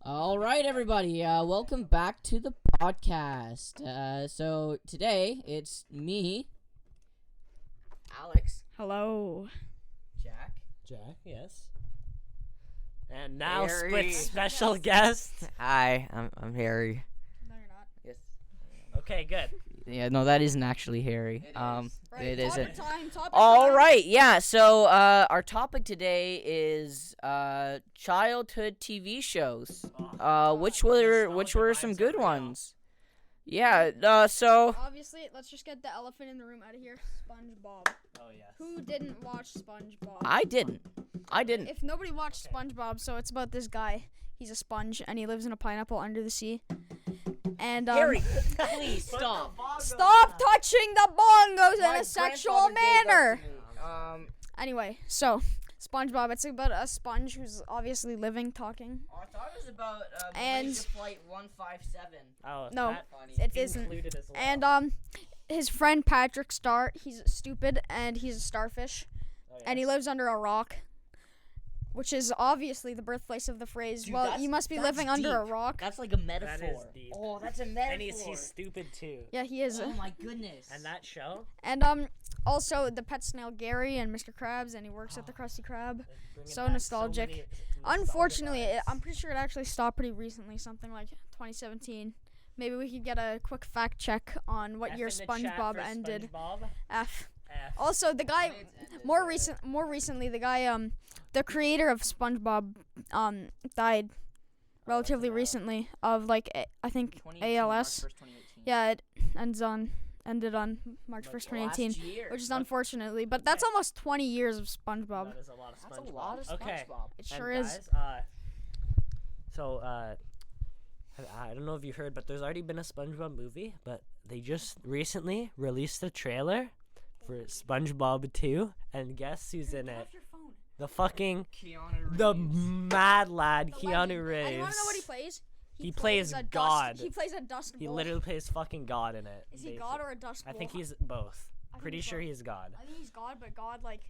All right, everybody. Welcome back to the podcast. So today it's me, Alex, Hello. Jack, yes. And now Harry. with special guest. Hi, I'm Harry. No, you're not. Yes. Okay, good. Yeah, no, that isn't actually Harry. It is. Right, It topic isn't. time. Topic All time. right, yeah. So our topic today is childhood TV shows. Which were some good ones? Yeah. So Obviously, let's just get the elephant in the room out of here. SpongeBob. Oh yes. Who didn't watch SpongeBob? I didn't. If nobody watched SpongeBob, so it's about this guy. He's a sponge and he lives in a pineapple under the sea. And Harry, please stop. stop touching the bongos in My a sexual grandfather gave that manner. to me. Anyway, so SpongeBob. It's about a sponge who's obviously living, talking. I thought it was about And- Voyage of Flight 157. Oh, No. that Funny. It isn't. included as well. And his friend Patrick Star. He's stupid and he's a starfish. Oh, yes. And he lives under a rock, which is obviously the birthplace of the phrase, Dude, well, that's- you must be that's living under a deep. rock. That's like a metaphor. deep. Oh, that's a metaphor. And he's stupid too. Yeah, he is. Oh my goodness. And that show. And also the pet snail Gary and Mr. Krabs, and he works at the Krusty Krab. Bringing So back nostalgic. many Unfortunately, vibes. I'm pretty sure it actually stopped pretty recently, something like 2017. Maybe we could get a quick fact check on what F year in the chat SpongeBob for ended. SpongeBob. F. F. Also, the guy more recently, the guy the creator of SpongeBob died relatively recently of like I think 2018, ALS. March 1st, 2018. Yeah, it ended on March 1st, 2018, Last year. which is unfortunately, but that's almost 20 years of SpongeBob. That is a lot of SpongeBob. That's a lot of SpongeBob. Okay. It And sure is. guys, I don't know if you heard, but there's already been a SpongeBob movie, but they just recently released a trailer for SpongeBob 2, and guess who's in it? The fucking the mad lad Keanu And you Reeves. wanna know what he plays? He plays a God. He plays a dust He bowl. literally plays fucking God in it. Is he God or a dust bowl? I think he's both. I think Pretty he's sure both. he's God. I think he's God, but God like.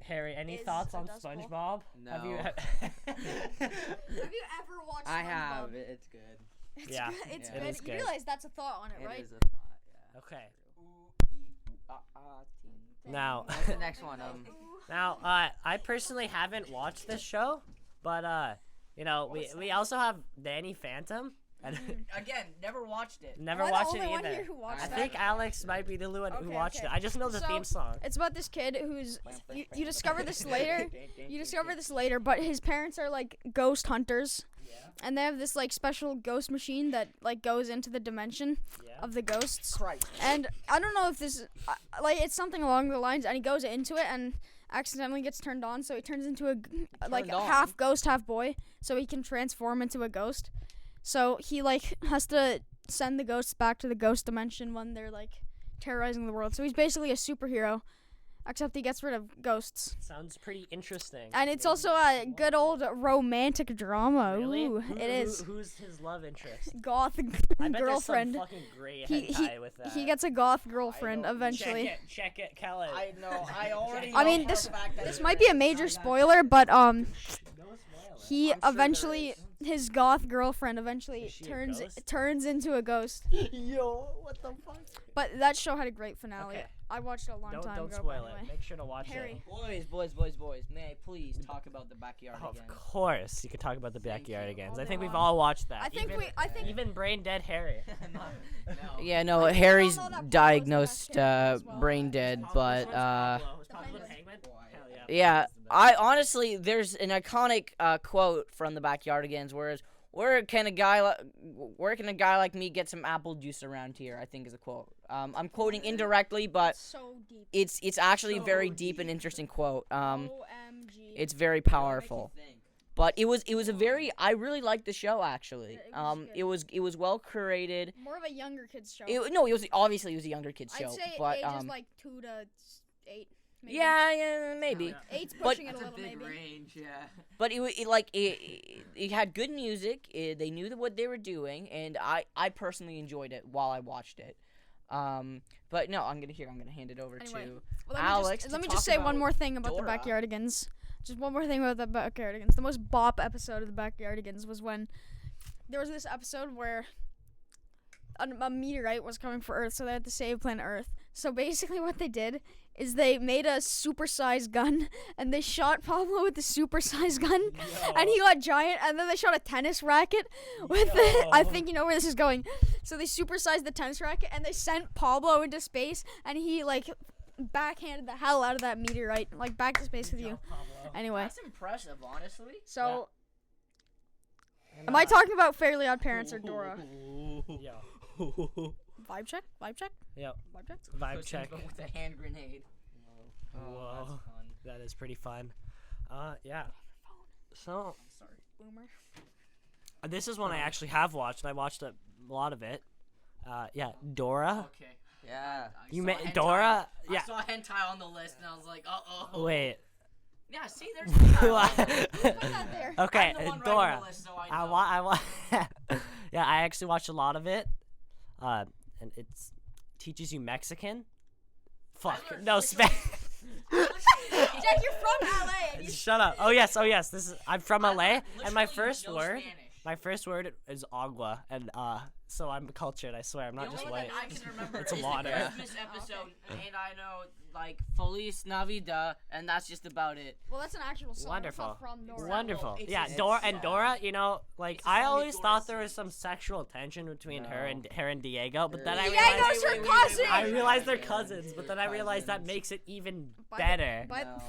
Harry, any Is thoughts a on dust bowl. SpongeBob? No. Have you? Have you ever watched? I SpongeBob? have. It's good. It's Yeah, good. It's yeah. It good. is You good. realize that's a thought on it, It right? is a thought, yeah. Okay. Teen. Now, What's the next one? now, I personally haven't watched this show, but we also have Danny Phantom, and Again, never watched it. never Am I the watched only it one here either. who watched I that? think Alex might be the only one who Okay, watched okay. it. I just know the So- theme song. It's about this kid who's you discover this later. You discover this later, but his parents are like ghost hunters, and they have this like special ghost machine that like goes into the dimension Yeah. of the ghosts. Christ. And I don't know if this is like it's something along the lines, and he goes into it and accidentally gets turned on, so he turns into like on. half ghost, half boy, so he can transform into a ghost. So he like has to send the ghosts back to the ghost dimension when they're like terrorizing the world. So he's basically a superhero, except he gets rid of ghosts. Sounds pretty interesting. And it's also a good old romantic drama. Really? Ooh, Who- it is. Who's his love interest? Goth I bet girlfriend. there's some fucking great He- hentai with that. He gets a goth girlfriend don't- eventually. Check it, Kelly. I know. I already. I know mean, for this a fact that this it might be a is. major spoiler, but No spoiler. he I'm sure there eventually is. his goth girlfriend eventually Is she a turns ghost? turns into a ghost. Yo, what the fuck? But that show had a great finale. Okay. I watched it a long Don't time ago. spoil by the it. way. Make sure to watch Harry. Boys, may I please talk about the backyard it. Of again? course, you can talk about the Thank backyard you. again. All I think day we've long. all watched that. I think even, we. I think. even brain dead Harry. No. I Yeah, no. think we all Harry's know that Pablo's diagnosed the best character as well. brain dead, but Was The Pablo the Penguin. Penguin? Hell yeah. yeah. I honestly, there's an iconic quote from the Backyardigans, whereas where can a guy like me get some apple juice around here? I think is a quote. I'm quoting indirectly, but So deep. it's actually a very So deep and interesting quote. OMG. It's very powerful. But it was a very I really liked the show actually. Yeah, it was good. It was well curated. More of a younger kids show. It was obviously a younger kids show, I'd say but ages like 2 to 8. Maybe. yeah, maybe. Yeah. 8's But- pushing it a That's a little big maybe. range, yeah. But it had good music. They knew what they were doing, and I personally enjoyed it while I watched it. But no, I'm gonna hand it over Anyway, to Well, Alex. let me to just talk say one about more thing about Dora. the Backyardigans. Just one more thing about the Backyardigans. The most bop episode of the Backyardigans was when there was this episode where a meteorite was coming for Earth, so they had to save planet Earth. So basically what they did is they made a supersized gun, and they shot Pablo with the supersized gun, and he got giant, and then they shot a tennis racket with it. I think you know where this is going. So they supersized the tennis racket, and they sent Pablo into space, and he, like, backhanded the hell out of that meteorite, like, back to space with you. Anyway, That's impressive, honestly. so, am I talking about Fairly Odd Parents or Dora? Yeah. Vibe check? Vibe check? Yep. Vibe check? Vibe Push check. him with a hand grenade. Whoa. That's fun. That is pretty fun. Yeah. So I'm sorry. Boomer. this is one I actually have watched. I watched a lot of it. Yeah, Dora. Okay. Yeah. You saw met hentai. Dora? I Yeah. saw hentai on the list, and I was like, uh-oh. Wait. Yeah, see, there's hentai. Put that there. Okay, I'm the one writing Dora. the list, so I I know. want. Yeah, I actually watched a lot of it. And it's teaches you Mexican. Fuck. learned No, six Spanish. Jack, you're from LA. And you Shut up. Oh yes. This is. I'm from I LA, learned and my literally first no word. Spanish. My first word is agua, and so I'm cultured. I swear, I'm not The just only one white. that I can remember It's a is water. the Christmas episode, and I know, like, Feliz Navidad, and that's just about it. Well, that's an actual song. Wonderful. It's not from Dora. Wonderful. It's Yeah, a Dora song. and Dora. You know, like It's a I song always that thought Dora there was some sings. sexual tension between No. her and Diego, but then I Diego's realized her cousin! I realized they're cousins, but then I realized that Cousins. makes it even By the- better. By, No.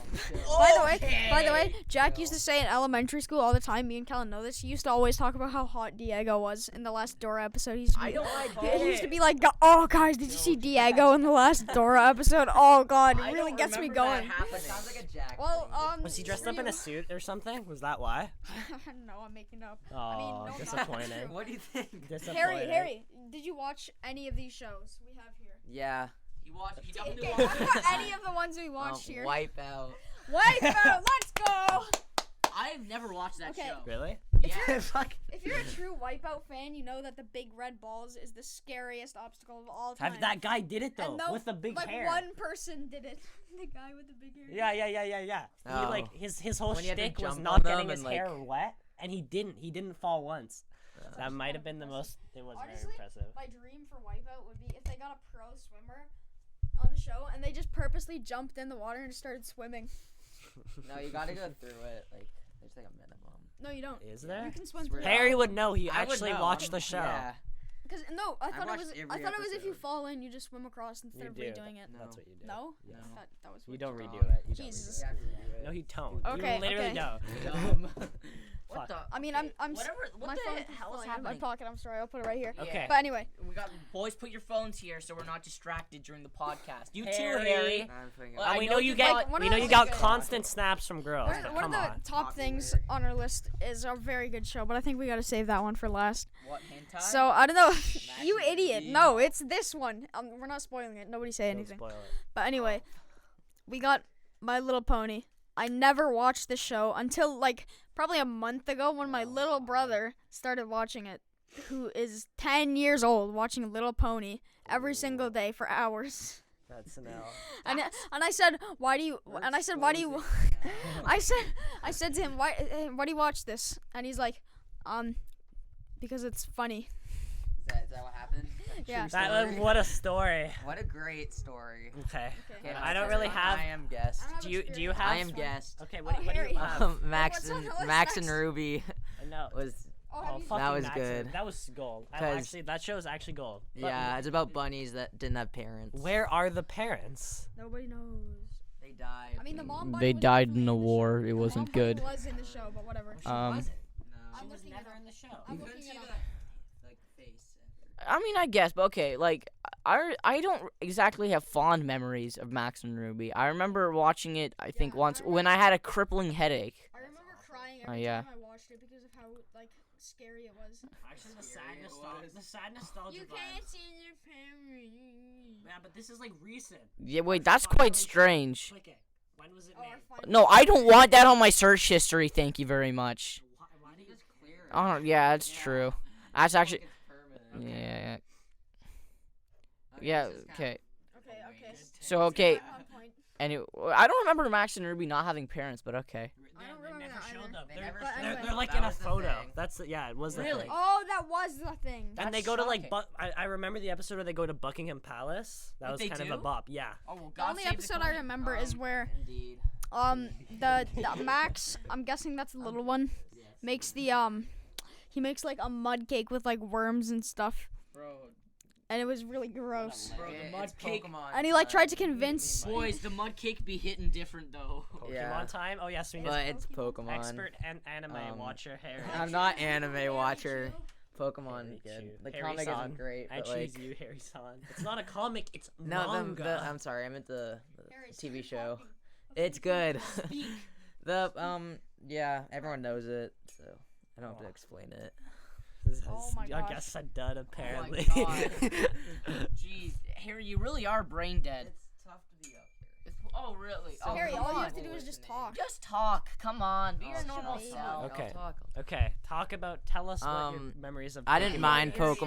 by the way, Jack used to say in elementary school all the time. Me and Kellen know this. He used to always talk about how hot Diego was in the last Dora episode. He used to be, I don't like he used to it. be like, "Oh, guys, did you see Diego in the last Dora episode? Oh God, I it really don't gets me remember that going." happening. That sounds like a Jack. Well, thing. Was he dressed up in a suit or something? Was that why? No, I'm making up. Oh, mean, no, not disappointing. true. What do you think? Disappointing. Harry, did you watch any of these shows we have here? Yeah. He definitely Okay, watched talk about any of the ones we watched here. Wipe out. Wipeout, let's go! I've never watched that Okay. show. Really? Yeah. Fuck. If you're a true Wipeout fan, you know that the big red balls is the scariest obstacle of all time. That guy did it though, And no- with the big like hair. one person did it. The guy with the big hair. Yeah. He Oh. like his whole When he had to shtick was jump not on getting them his and, like- hair wet, and he didn't fall once. That might have been the most. It was Honestly, very impressive. my dream for Wipeout would be if they got a pro swimmer on the show and they just purposely jumped in the water and started swimming. No, you gotta go through it. Like, there's like a minimum. No, you don't. Is there? You can swim Swear through to Harry it. would know. He I would actually know, watched I'm- the show. Yeah. Because no, I thought it watched was. every I thought it was if you episode. fall in, you just swim across instead You of do. redoing it. No. That's what you do. No, Yeah. No. that was. You what don't you- redo it. You don't Jesus. redo it. No, you don't. Okay, You literally okay. don't. What Fuck. the? I mean, okay, I'm. Whatever. What my the phone hell is falling out of my happening? pocket. I'm sorry. I'll put it right here. Okay. But anyway, We got boys. Put your phones here so we're not distracted during the podcast. You too, Harry. Harry. Nah, I'm putting it Well, And I we know know you you get. got- one We of know those you got good- constant snaps from girls. one but of the come on. top things on our list is a very good show, but I think we gotta save that one for last. What hentai? So I don't know. You Maximum idiot! Speed. No, it's this one. We're not spoiling it. Nobody say Don't anything. spoil it. But anyway, we got My Little Pony. I never watched the show until like probably a month ago when my little brother started watching it, who is 10 years old, watching Little Pony every single day for hours. That's an L. And I said, why do you? And I said, why do you? I said to him, why do you watch this? And he's like, because it's funny. Is that what happened? Yeah. What a story. What a great story. Okay. Okay. Okay, I don't that's really fine. have. I am guest. I don't have Do you experience. have? I am guest. Okay. Oh, What do you Harry. have? Max What's on and the list Max and next? Ruby No. was Oh, have Oh, you- fucking That was Maxim. good. That was gold. I 'Cause- actually, that show is actually gold. But yeah. It's about bunnies that didn't have parents. Where are the parents? Nobody knows. They died. I mean, the mom. They bunny was died definitely in the the war. show. It The wasn't mom bunny good. Was in the show, but whatever. She Um, wasn't. No. I'm She was looking it never up. in the show. I'm You couldn't looking see it up. the face. I mean, I guess, but okay. Like, I don't exactly have fond memories of Max and Ruby. I remember watching it. I think Yeah, once I when I had a crippling headache. I remember crying every yeah. time I watched it because of how like scary it was. Actually, the Scary sad it nostalgia. was. The sad nostalgia. vibes. see your parents. Yeah, but this is like recent. Yeah, wait, that's quite strange. Click it. When was it Oh, made? our final- No, I don't want that on my search history. Thank you very much. Why do you? It's clear. Oh, yeah, that's true. That's actually. It's permanent. Yeah. Okay, Yeah. this is kinda- Okay. Okay. So okay. I'm on point. Anyway, I don't remember Max and Ruby not having parents, but okay. I don't they remember never that showed either. them. They They're, never But showed they're, anyway. they're like That in a was the photo. thing. That's yeah, it was the Really? thing. Oh, that was the thing. And they That's go to like, shocking. I remember the episode where they go to Buckingham Palace. That What, was they kind of a do? bop. Yeah. Oh, well, The God only save the episode I queen. remember is where Indeed. the Max, I'm guessing that's the little one, makes the he makes like a mud cake with like worms and stuff, Bro, and it was really gross. Bro, the It's mud cake. Pokemon And he like tried to time. convince. Boys, the mud cake be hitting different though. Pokemon Yeah. time. Oh yes, we need But it's Pokemon. expert and anime watcher Harry. I'm not anime watcher. Pokemon Harry is good. Chu. The Harry comic San. isn't great, I but choose like you, Harry San. It's not a comic. It's no, manga. I'm sorry, I meant the TV show. It's good. The yeah, everyone knows it, so I don't have to explain it. Oh my I gosh. guess I'm done apparently. Oh my Jeez, Harry, you really are brain dead. It's tough to be up here. Oh, really? So Harry, come all you on. have to do is just talk. Just talk. Come on, be your shut normal up. self. Okay. I'll talk. Okay, tell us what your memories of. I didn't Pokemon mind is. Harry, Pokemon.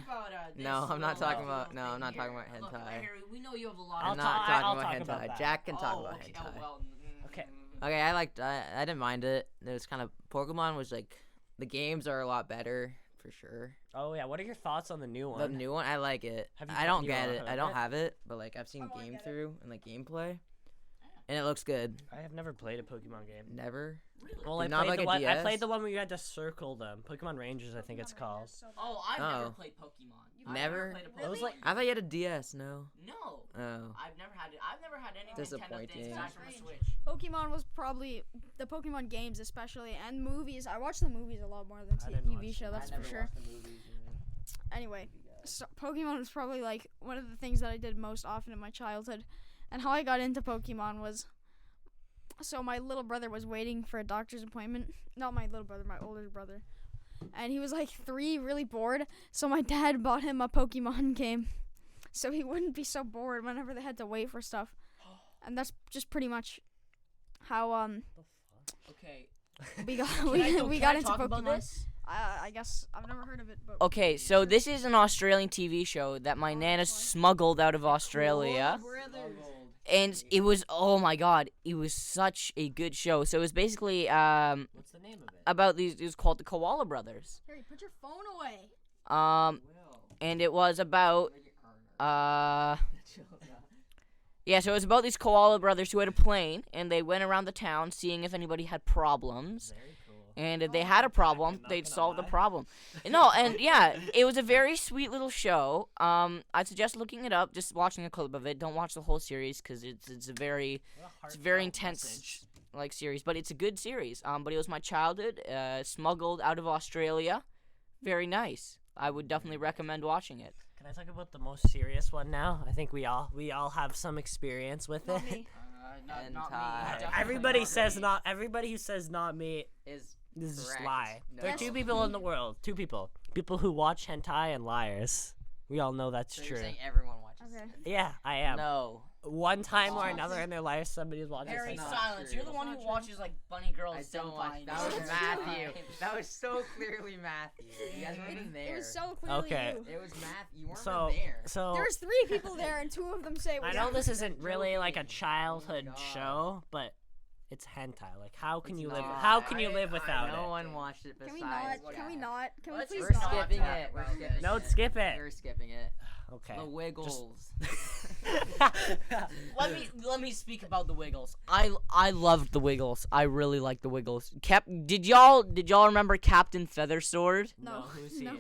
talk about, this No, I'm not little talking about- no, thing I'm not here. talking about Look, hentai. Harry, we know you have a lot I'll I'm of not talking I'll about talk hentai. about that. Jack can talk Oh, about okay. hentai. Oh, well, Okay. Okay, I didn't mind it. It was kind of Pokemon was like the games are a lot better for sure. Oh yeah, what are your thoughts on the new one? The new one, I like it. Have you I got- don't you get don't it. have I don't it? have it, but like I've seen I wanna game get it. through and like gameplay, and it looks good. I have never played a Pokemon game. Never. Really? Well, Did I not played like the a one. I DS? played the one where you had to circle them. Pokemon Rangers, I think it's called. Oh, I've never Oh. played Pokemon. You've I've never? played a It was Pokemon like- game. I thought you had a DS. No. No, Oh. I've never had it. I've never had any Nintendo things Disappointing. aside from a Switch. Pokemon was probably the Pokemon games, especially, and movies. I watched the movies a lot more than I didn't TV watch show. them. That's I for never sure. watched the movies, Anyway, so Pokemon was probably like one of the things that I did most often in my childhood, and how I got into Pokemon was. So my little brother was waiting for a doctor's appointment. Not my little brother, my older brother. And he was like 3, really bored. So my dad bought him a Pokemon game. So he wouldn't be so bored whenever they had to wait for stuff. And that's just pretty much how Okay. we got Can I we got into talk about Pokemon. this? I guess I've never heard of it, but Okay, so this is an Australian TV show that my nana smuggled out of Australia. And it was, oh my god, it was such a good show. So it was basically What's the name of it? about these, it was called the Koala Brothers. Harry, put your phone away. And it was about, yeah, so it was about these Koala Brothers who had a plane, and they went around the town seeing if anybody had problems. Very cool. And if they had a problem, not they'd gonna solve the lie. problem. No, and yeah, it was a very sweet little show. I'd suggest looking it up, just watching a clip of it. Don't watch the whole series because it's a very intense like series, but it's a good series. But it was my childhood, smuggled out of Australia. Very nice. I would definitely recommend watching it. Can I talk about the most serious one now? I think we all have some experience with Not it. me. Not Hentai. Everybody says not. Everybody who says not me Is is just correct. lie. No. There are two people in the world. Two people. People who watch hentai and liars. We all know that's So true. you're saying everyone watches? Okay. Yeah, I am. No. One time or another in their life, somebody's watching Harry, not hentai. silence. true. You're the one who That's not watches like bunny girls. I don't watch. senpai That was and Matthew. stuff. That was so clearly Matthew. You guys weren't even It there. was so clearly Okay. you. It was Matthew. You weren't So, even there. so There was 3 people there, and 2 of them say it I was know you. this isn't really like a childhood God. show, but it's hentai. Like, how can It's you live? not. How can you live without No it? one watched it Can we besides. not? Can we not? Can we Let's- please We're not? skipping talk it. We're about skipping No, it. skip it. We're skipping it. Okay. The Wiggles. Let me speak about the Wiggles. I loved the Wiggles. I really liked the Wiggles. Did y'all remember Captain Feathersword? No. Who's he? No.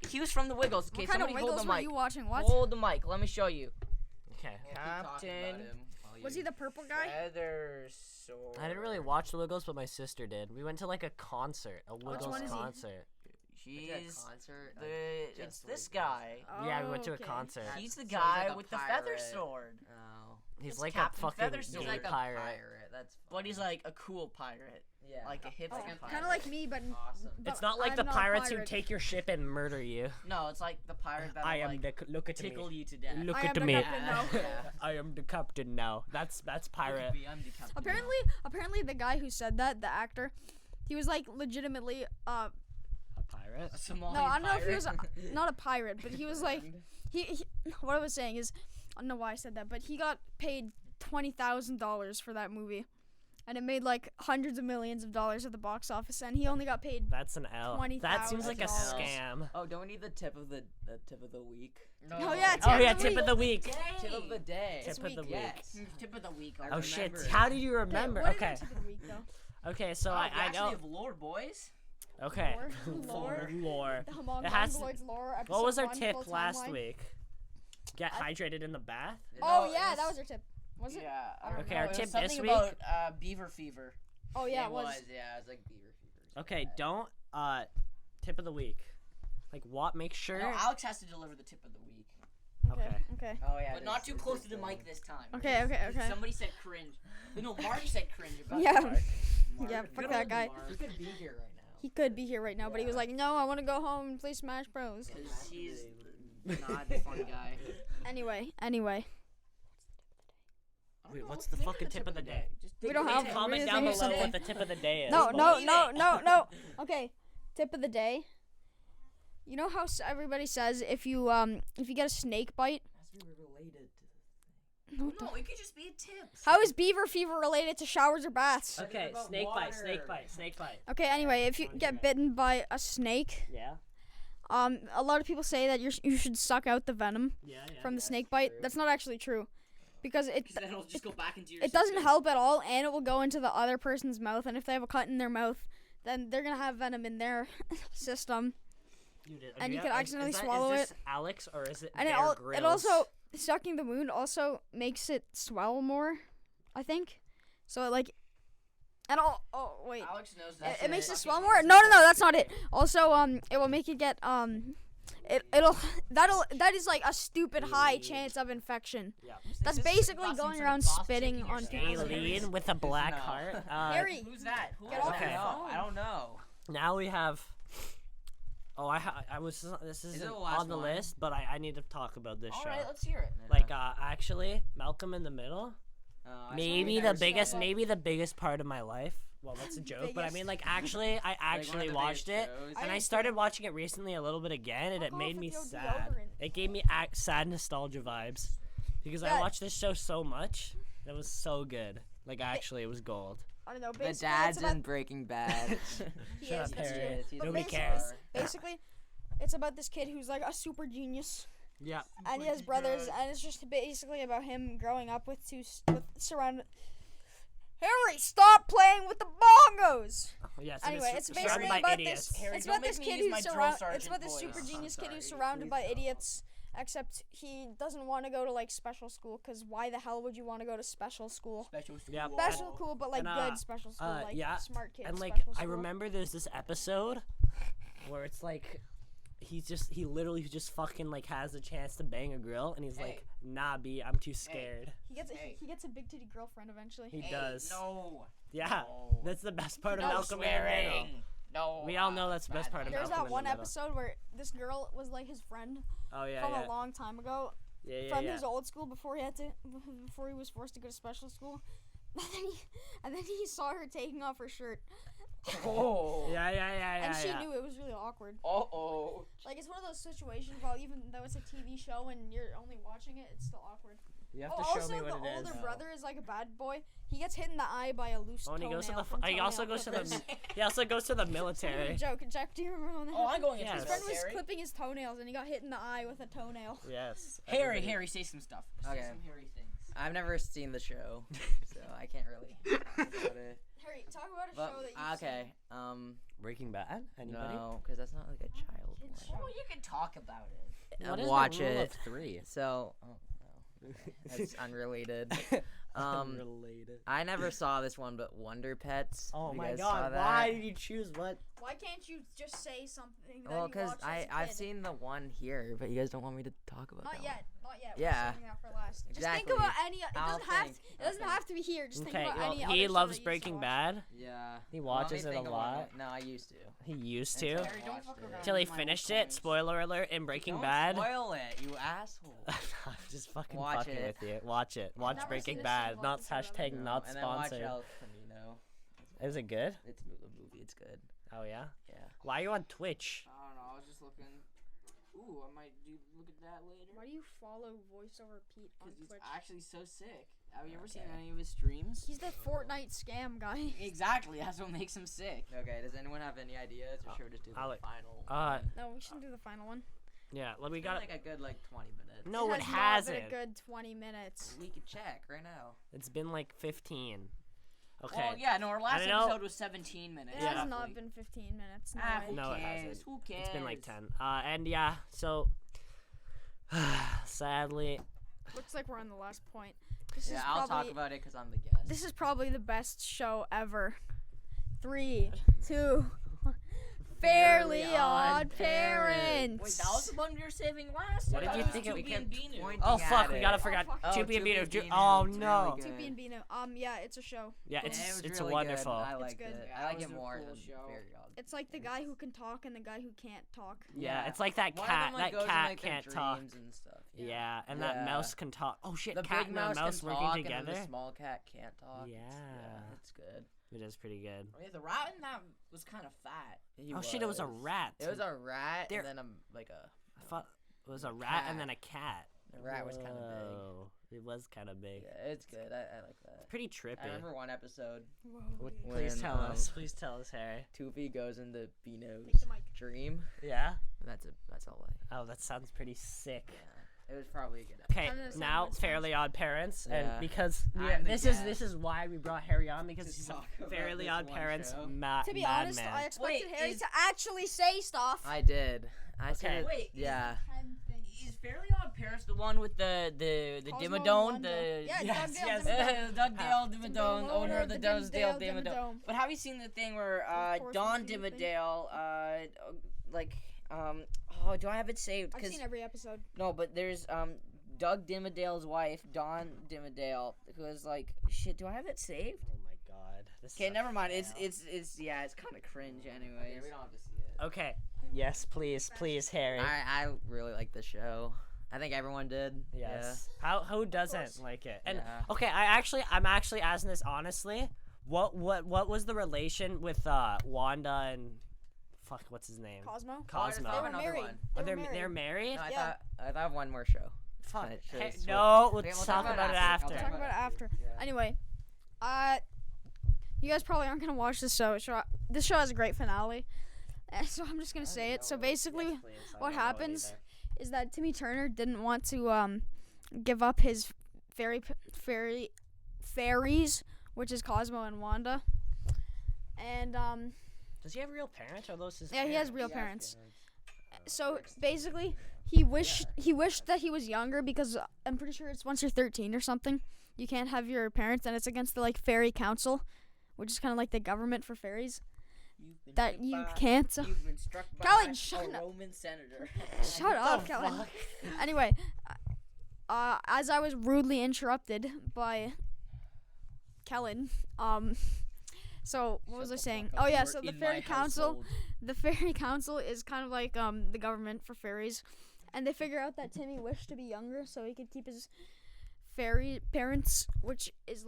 He was from the Wiggles. Okay, What kind of somebody hold Wiggles the were mic. you watching? What? Hold the mic. Let me show you. Okay. Captain Was he the purple guy? Feathersword. I didn't really watch the Wiggles, but my sister did. We went to like a concert, a Wiggles one is he? concert. He's concert. it's this guy. Yeah, we went to a Okay. concert. He's the So he's guy like a with the pirate. feather sword. Oh. He's It's like Captain a fucking Feathersword. He's gay like a pirate. pirate. That's. But he's like a cool pirate. Yeah. Like a hipster Oh, pirate. kind of like me, but Awesome. It's not like I'm the not a pirates who pirate. take your ship and murder you. No, it's like the pirate that I am like the look at tickle me. you to death. Look I am at the me. captain now. I am the captain now. That's Look at pirate. me, I'm the captain. Apparently, the guy who said that, the actor, he was like legitimately A pirate. A Somali no, I don't know if he pirate. was not a pirate, but he was like he what I was saying is I don't know why I said that, but he got paid $20,000 for that movie, and it made like hundreds of millions of dollars at the box office, and he only got paid. That's an L. That seems like a $20,000. scam. Oh, don't we need the tip of the week? Oh, yeah, Oh yeah, Tip tip of the week. Tip of the day. Tip of the week. Yes. Tip of the week. I Oh shit! remember. How did you remember? What is Okay. the tip of the week, though? Okay, so I actually know. have lore, boys. Okay. Lore. Lore. The It has to- Homongongoloids lore. What was our episode tip 1, full last timeline. week? Get hydrated in the bath. Oh No, yeah, it that was our tip. Was it? Yeah. I Okay, don't know. our It was tip something this week- about beaver fever. Oh yeah, it was. Yeah, it was like beaver fever. Okay, don't tip of the week. Like what? Make sure. No, Alex has to deliver the tip of the week, Okay. Okay. Oh yeah. but not too close to the mic this time. Okay. Okay. Somebody said cringe. No, Mark said cringe about Yeah. Mark. Yeah, Good fuck old that guy. Mark. He could be here right now. He could be here right now, but he was like, "No, I want to go home and play Smash Bros." Because he's not a fun guy. Anyway. Wait, what's the fucking tip of the day? We don't have one. Comment We down just below need what the tip of the day is. No. Okay, tip of the day. You know how everybody says if you get a snake bite. Has to be related to No, it could just be a tip. How is beaver fever related to showers or baths? Okay, About snake bite, water. snake bite. Okay, anyway, if you get bitten by a snake, Yeah. a lot of people say that you should suck out the venom Yeah. from the snake bite. true. That's not actually true, because Because then it'll just go back into your it doesn't system. help at all, and it will go into the other person's mouth, and if they have a cut in their mouth, then they're gonna have venom in their system, and you could accidentally swallow is it. this Alex or is it And Bear it Grylls? also sucking the wound also makes it swell more, I think. So it like, and oh wait, Alex knows it, that. it makes it swell more. No, that's not it. Also, it will make it get that is like a stupid high chance of infection. Yeah. That's This is basically causing going some around boss spitting taking your on skin. people's Alien with a black No. heart. Harry, Who's that? Who Get is off that? your I phone. don't know. Now we have. Oh, I was. This it isn't the last on the one? list, but I need to talk about this All show. right, let's hear it. Like, actually, Malcolm in the Middle. I Maybe never the seen biggest, it. maybe the biggest part of my life. Well, that's a joke, but I mean, like, actually, I Like, one of actually the watched biggest it, shows. and I started watching it recently a little bit again, and it Fuck made off me with your sad. deodorant. It gave me sad nostalgia vibes because I Yeah. watched this show so much. It was so good. Like, actually, it was gold. I don't know. The Basically, dad's it's about, in Breaking Bad. he Shut is, up, that's Harry. true. But Nobody basically- cares. Basically, it's about this kid who's like a super genius, Yeah. and he has brothers, and it's just basically about him growing up with surrounded. Harry, stop playing with the bongos. Yes. Anyway, it's surrounded basically by about idiots. this. Harry, It's don't about make this me kid use my who's drill surrounded. sergeant It's about this voice. super I'm genius kid sorry, who's surrounded by please don't. idiots. Except he doesn't want to go to like special school, cause why the hell would you want to go to special school? Special school. Yep. Special school, but like And, good special school, like yeah, smart kids. And like, special I school. remember there's this episode where it's like, he literally just fucking like has a chance to bang a girl, and he's Hey. like, nah, B, I'm too scared. He gets Hey. he gets a big titty girlfriend eventually. He Hey, does. No. Yeah. No. That's the best part of No Malcolm in the Middle. swearing. No. We all know that's the best part of There's Malcolm that in one the Middle. episode where this girl was like his friend Oh yeah, from yeah. a long time ago, Yeah, from yeah. his old school before he was forced to go to special school. And then he saw her taking off her shirt, Oh. Yeah. and she knew it was really awkward. Oh. Like it's one of those situations where even though it's a TV show and you're only watching it, it's still awkward. You have to also, show me what the it is. older brother is like a bad boy. He gets hit in the eye by a loose Oh, and he toenail. goes to the. from He also toenail goes to clippers. the. He also goes to the military. Jack, do you remember when that Oh, I'm happened? going Yeah, into His the friend was military. clipping his toenails and he got hit in the eye with a toenail. Yes. Harry, say some stuff. Say Okay. some Harry things. I've never seen the show, so I can't really talk about it. Harry, talk about a But show that you've okay, Breaking Bad. Anybody? no, because that's not like a child Kids one. Oh, you can talk about it. What is Watch the rule it. of 3? So, oh no, that's unrelated. Unrelated. I never saw this one, but Wonder Pets. Oh You my guys saw god! that? Why did you choose what? Why can't you just say something that Well, you because watched as a I've kid? seen the one here, but you guys don't want me to talk about Not that yet, one. not yet. Yeah. We're saving that for last. Just Exactly. think about any. It I'll doesn't have. think. It doesn't have to be here. Just Okay, think about well, any other he show loves that you used to Breaking watch. Bad. Yeah. He Well, let watches me it a think of one. lot. No, I used to. He used Until to. I Harry, don't watched fuck it. around. Till he My finished old it. coins. Spoiler alert in Breaking Don't Bad. spoil it, you asshole. I'm just fucking Watch fucking it. with you. Watch it. Watch never Breaking seen a Bad. single Not episode of hashtag it. not And then watch sponsored. El Camino. Is it good? It's the movie. It's good. Oh yeah. Yeah. Why are you on Twitch? I don't know. I was just looking. Ooh, I might look at that later. Why do you follow voiceover Pete on Because he's Twitch? actually so sick. Have you ever seen any of his streams? He's the Fortnite scam guy. Exactly. That's what makes him sick. Okay, does anyone have any ideas, or should we just do the Alec, final? No, we should do the final one. Yeah, we It's got been like a good 20 minutes. No, it has not hasn't. been a good 20 minutes. We could check right now. It's been like 15. Okay. Well, yeah, no, our last don't know. episode was 17 minutes. It has not been 15 minutes. No Ah, way. who No, it cares? hasn't. Who cares? It's been like 10. And yeah, so sadly, Looks like we're on the last point. This Yeah, is I'll probably, talk about it because I'm the guest. This is probably the best show ever. 3, 2, Fairly Odd Parents. Wait, that was the one we were saving last. What did you think it- We we and kept Beanu. pointing oh at fuck, we it. gotta forget fuck. Chupi and Beano. Beano, Oh it's no. really good. 2P and Bino. Yeah, it's a show. Yeah, It was it's really wonderful. Good. I liked good. it. Yeah, I like it it was a more cool than show. Very Odd. It's like the guy who can talk and the guy who can't talk. Yeah, Yeah. it's like that One of cat. them, like, That goes in, cat like, their can't talk. dreams and stuff. Yeah, and that Yeah. mouse can talk. Oh shit, The cat big and mouse the mouse can working talk, together. and then the small cat can't talk. Yeah. It's good. It is pretty good. Oh, yeah, the rat in that was kind of fat. Oh shit, it was a rat. It was a rat, There- and then a I thought it was a rat and then a cat. The rat was kind of big. Whoa, it was kind of big. Yeah, it's good. I like that. Pretty trippy. I remember one episode. Please when, tell us. Please tell us, Harry. Tufi goes into Beano's Take the mic. dream. Yeah. That's all. Oh, that sounds pretty sick. Yeah, it was probably a good. Okay, I'm gonna say now what's Fairly Odd Parents, Yeah. and because I'm the this guest. is why we brought Harry on because To he's a talk about Fairly this Odd one Parents show. To be honest, I expected Wait, Harry is- to actually say stuff. I did. I Okay. said. Wait, Yeah. Is Fairly Odd Parents the one with the Cosmo and Dimmadome? Wanda. The Yeah, Yes, Dugdale yes. Dimmadome. Dugdale Dimmadome, owner of the Dimsdale Dugdale Dimmadome. Dimmadome. But have you seen the thing where Of course Don we've seen the thing. Dimmerdale, oh, do I have it saved? I've seen every episode. No, but there's Doug Dimmadale's wife, Dawn Dimmadale, who is like, shit. Do I have it saved? Oh my god. This Okay, is a never mind. It's fail. it's kind of cringe, anyways. Okay, we don't have to see it. Okay. Yes, please, Harry. I really like the show. I think everyone did. Yes. Who doesn't like it? And Yeah. okay, I'm actually asking this honestly. What was the relation with Wanda and fuck, what's his name? Cosmo. Cosmo. They were Another married. one. Oh, They they're were married. married? No, Yeah. I thought of one more show. Fuck. That shows Hey, what- no, Okay, let's we'll talk about it after. Talk about it after. Yeah. Anyway, you guys probably aren't gonna watch this show. This show has a great finale, so I'm just gonna say it. So basically, Yes, please. I what don't know it happens either. is that Timmy Turner didn't want to give up his fairies, which is Cosmo and Wanda, and Does he have real parents or are those his yeah, he has parents? real parents. So basically, he wished that he was younger because I'm pretty sure it's once you're 13 or something, you can't have your parents, and it's against the fairy council, which is kind of like the government for fairies. You've been That hit you by- can't. You've been struck by Kellen, a shut up. Roman senator. Shut up, Kellen. Anyway, as I was rudely interrupted by Kellen, so what was I saying? Oh yeah, so the fairy council. The fairy council is kind of like the government for fairies, and they figure out that Timmy wished to be younger so he could keep his fairy parents, which is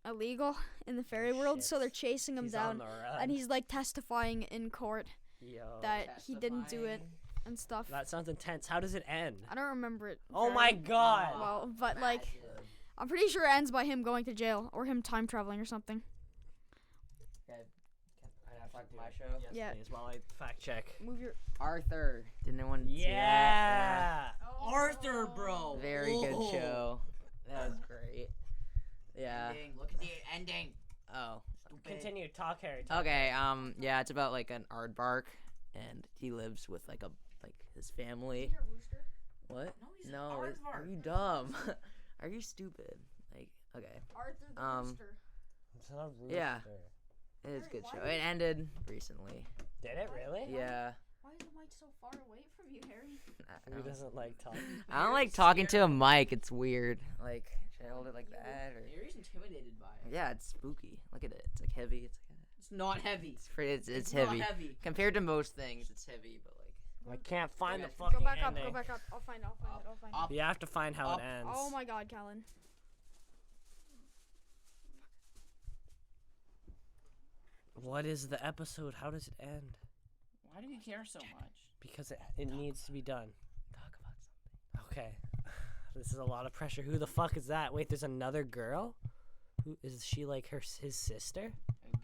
illegal in the fairy world. So shit. they're chasing him He's down, on the run. and he's testifying in court Yo, that he didn't do it and stuff. that sounds intense. How does it end? I don't remember it. Oh very my god. well, but I'm pretty sure it ends by him going to jail or him time traveling or something. My show. Yes, Yeah. please, while I fact check. Move your. Arthur. Didn't anyone see that? Yeah. Arthur, bro. Very good Whoa. show. That was great. Yeah. Ending. Look at the ending. Oh. Continue. Talk, Harry. Talk. Okay. Yeah, it's about an aardvark, and he lives with his family. What? No, he's an No, are aardvark. you dumb? Are you stupid? Okay. Arthur the Rooster. It's not a Yeah. rooster. It is a good Why show. did- It ended recently. Did it really? Yeah. Why is the mic so far away from you, Harry? Who doesn't like talking? I don't like talking to a mic. It's weird. Should I hold it like that? Or? Harry's intimidated by it. Yeah, it's spooky. Look at it. It's heavy. It's not heavy. It's not heavy. heavy. Compared to most things, it's heavy. But I can't find the Go fucking Go back up. ending. Go back up. I'll find it. I'll find Up. it. You have to find how Up. it ends. Oh my God, Callan. What is the episode? How does it end? Why do you care so much? Because it needs to be done. talk about something. Okay. This is a lot of pressure. Who the fuck is that? Wait, there's another girl? Who is she, like his sister?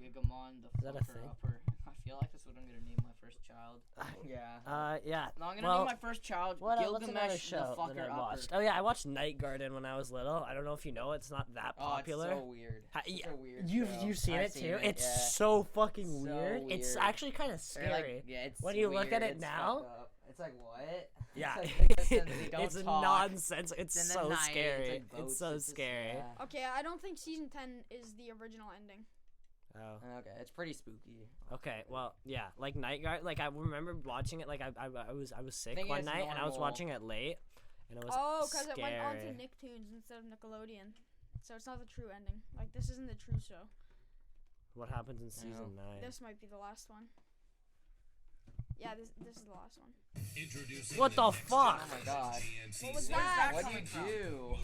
Gigamon, the Is that a fucker thing? upper. I feel like that's what I'm gonna name my first child. Yeah. Yeah. No, I'm gonna name my first child What's another Gilgamesh, show the fucker that I upper. watched? Oh yeah, I watched Night Garden when I was little. I don't know if you know it. It's not that popular. Oh, it's so weird. Yeah, a weird you've show. you've seen I've it seen too. it, It's yeah. so fucking So weird. It's weird. actually kind of They're scary. like, yeah, it's When you look at weird, it it's now- fucked up. It's like what? Yeah, It's like, they don't it's talk. nonsense. It's in the so night, scary. It's, like It's boats, so just- scary. yeah. Okay, I don't think season 10 is the original ending. Oh. Okay, it's pretty spooky. Okay, well, yeah, like Night Guard. Like I remember watching it. Like I was sick Thing one is night and I was normal. watching it late, and it was Oh, because scary. it went on to Nicktoons instead of Nickelodeon. So it's not the true ending. Like, this isn't the true show. What happens in season 9? This might be the last one. Yeah, this is the last one. What the fuck? Oh my god. What was that? What'd you do?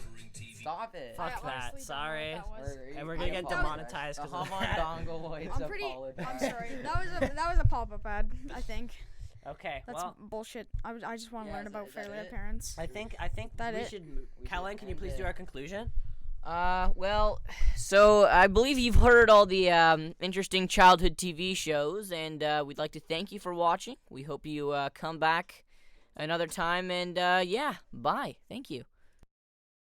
Stop it. Fuck I that. honestly don't know what Sorry. that was. And we're gonna get demonetized The 'cause of that. Homongongoloids apologize. I'm sorry. That was a pop-up ad, I think. Okay, That's well, bullshit. I just want to Yeah, learn is about that fairly it? parents. I think That we it? should. We Kellen, should can you end please do it. our conclusion? Well, so I believe you've heard all the interesting childhood TV shows, and we'd like to thank you for watching. We hope you come back another time, and yeah, bye. Thank you.